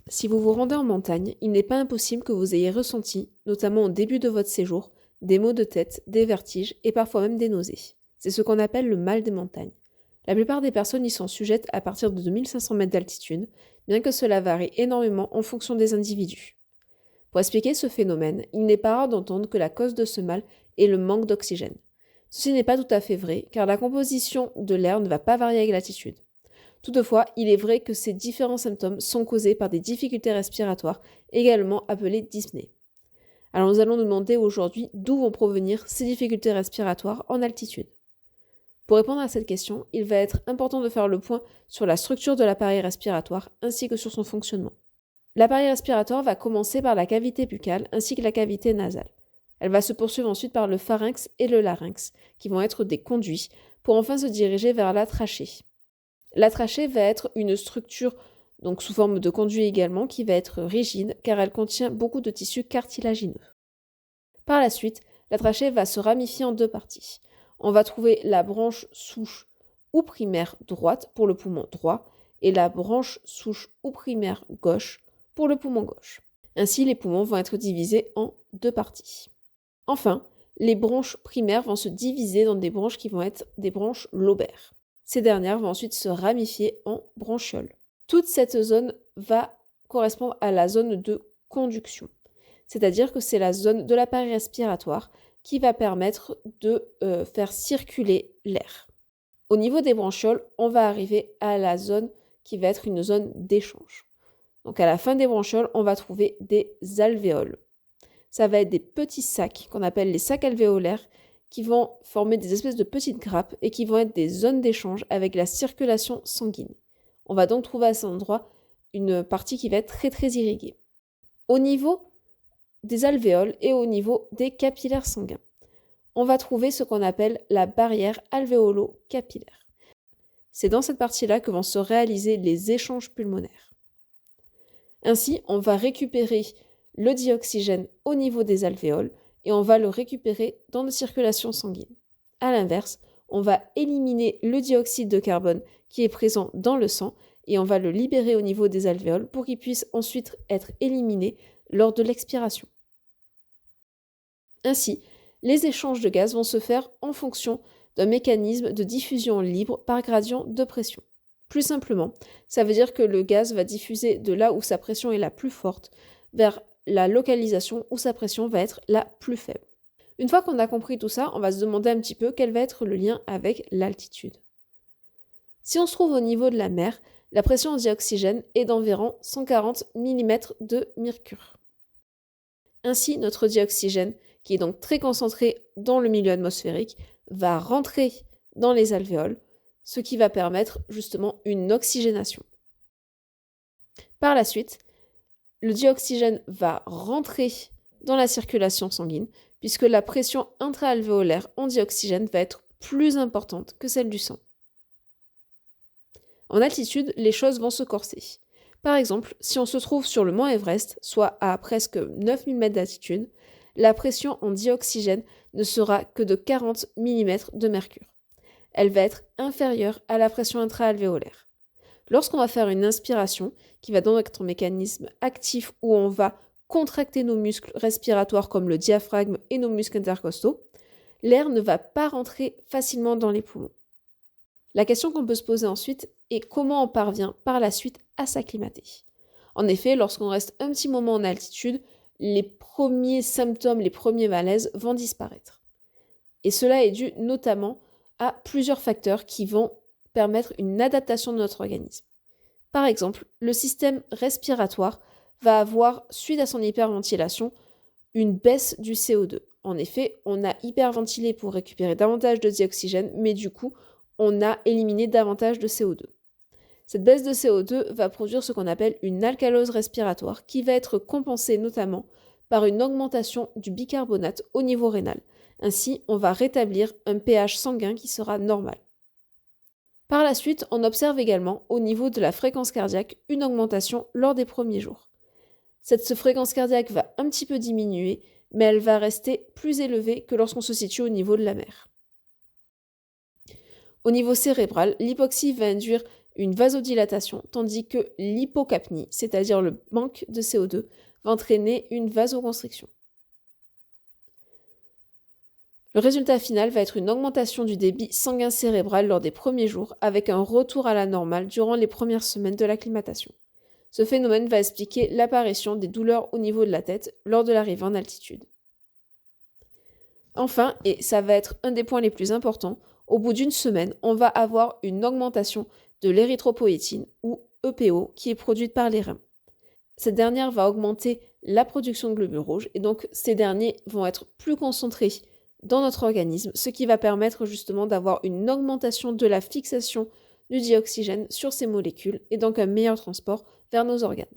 Si vous vous rendez en montagne, il n'est pas impossible que vous ayez ressenti, notamment au début de votre séjour, des maux de tête, des vertiges et parfois même des nausées. C'est ce qu'on appelle le mal des montagnes. La plupart des personnes y sont sujettes à partir de 2500 mètres d'altitude, bien que cela varie énormément en fonction des individus. Pour expliquer ce phénomène, il n'est pas rare d'entendre que la cause de ce mal est le manque d'oxygène. Ceci n'est pas tout à fait vrai, car la composition de l'air ne va pas varier avec l'altitude. Toutefois, il est vrai que ces différents symptômes sont causés par des difficultés respiratoires, également appelées dyspnées. Alors nous allons nous demander aujourd'hui d'où vont provenir ces difficultés respiratoires en altitude. Pour répondre à cette question, il va être important de faire le point sur la structure de l'appareil respiratoire ainsi que sur son fonctionnement. L'appareil respiratoire va commencer par la cavité buccale ainsi que la cavité nasale. Elle va se poursuivre ensuite par le pharynx et le larynx, qui vont être des conduits, pour enfin se diriger vers la trachée. La trachée va être une structure, donc sous forme de conduit également, qui va être rigide car elle contient beaucoup de tissus cartilagineux. Par la suite, la trachée va se ramifier en deux parties. On va trouver la branche souche ou primaire droite pour le poumon droit et la branche souche ou primaire gauche pour le poumon gauche. Ainsi, les poumons vont être divisés en deux parties. Enfin, les branches primaires vont se diviser dans des branches qui vont être des branches lobaires. Ces dernières vont ensuite se ramifier en branchioles. Toute cette zone va correspondre à la zone de conduction, c'est-à-dire que c'est la zone de l'appareil respiratoire qui va permettre de faire circuler l'air. Au niveau des branchioles, on va arriver à la zone qui va être une zone d'échange. Donc à la fin des branchioles, on va trouver des alvéoles. Ça va être des petits sacs qu'on appelle les sacs alvéolaires qui vont former des espèces de petites grappes et qui vont être des zones d'échange avec la circulation sanguine. On va donc trouver à cet endroit une partie qui va être très très irriguée. Au niveau des alvéoles et au niveau des capillaires sanguins, on va trouver ce qu'on appelle la barrière alvéolo-capillaire. C'est dans cette partie-là que vont se réaliser les échanges pulmonaires. Ainsi, on va récupérer le dioxygène au niveau des alvéoles et on va le récupérer dans la circulation sanguine. A l'inverse, on va éliminer le dioxyde de carbone qui est présent dans le sang et on va le libérer au niveau des alvéoles pour qu'il puisse ensuite être éliminé lors de l'expiration. Ainsi, les échanges de gaz vont se faire en fonction d'un mécanisme de diffusion libre par gradient de pression. Plus simplement, ça veut dire que le gaz va diffuser de là où sa pression est la plus forte vers la localisation où sa pression va être la plus faible. Une fois qu'on a compris tout ça, on va se demander un petit peu quel va être le lien avec l'altitude. Si on se trouve au niveau de la mer, la pression en dioxygène est d'environ 140 mm de mercure. Ainsi, notre dioxygène, qui est donc très concentré dans le milieu atmosphérique, va rentrer dans les alvéoles, ce qui va permettre justement une oxygénation. Par la suite, le dioxygène va rentrer dans la circulation sanguine, puisque la pression intra-alvéolaire en dioxygène va être plus importante que celle du sang. En altitude, les choses vont se corser. Par exemple, si on se trouve sur le mont Everest, soit à presque 9000 mètres d'altitude, la pression en dioxygène ne sera que de 40 mm de mercure. Elle va être inférieure à la pression intra-alvéolaire. Lorsqu'on va faire une inspiration, qui va donc être un mécanisme actif où on va contracter nos muscles respiratoires comme le diaphragme et nos muscles intercostaux, l'air ne va pas rentrer facilement dans les poumons. La question qu'on peut se poser ensuite est comment on parvient par la suite à s'acclimater. En effet, lorsqu'on reste un petit moment en altitude, les premiers symptômes, les premiers malaises vont disparaître. Et cela est dû notamment à plusieurs facteurs qui vont permettre une adaptation de notre organisme. Par exemple, le système respiratoire va avoir, suite à son hyperventilation, une baisse du CO2. En effet, on a hyperventilé pour récupérer davantage de dioxygène, mais du coup, on a éliminé davantage de CO2. Cette baisse de CO2 va produire ce qu'on appelle une alcalose respiratoire qui va être compensée notamment par une augmentation du bicarbonate au niveau rénal. Ainsi, on va rétablir un pH sanguin qui sera normal. Par la suite, on observe également au niveau de la fréquence cardiaque une augmentation lors des premiers jours. Cette fréquence cardiaque va un petit peu diminuer, mais elle va rester plus élevée que lorsqu'on se situe au niveau de la mer. Au niveau cérébral, l'hypoxie va induire une vasodilatation, tandis que l'hypocapnie, c'est-à-dire le manque de CO2, va entraîner une vasoconstriction. Le résultat final va être une augmentation du débit sanguin cérébral lors des premiers jours, avec un retour à la normale durant les premières semaines de l'acclimatation. Ce phénomène va expliquer l'apparition des douleurs au niveau de la tête lors de l'arrivée en altitude. Enfin, et ça va être un des points les plus importants, au bout d'une semaine, on va avoir une augmentation de l'érythropoïétine, ou EPO, qui est produite par les reins. Cette dernière va augmenter la production de globules rouges, et donc ces derniers vont être plus concentrés dans notre organisme, ce qui va permettre justement d'avoir une augmentation de la fixation du dioxygène sur ces molécules, et donc un meilleur transport vers nos organes.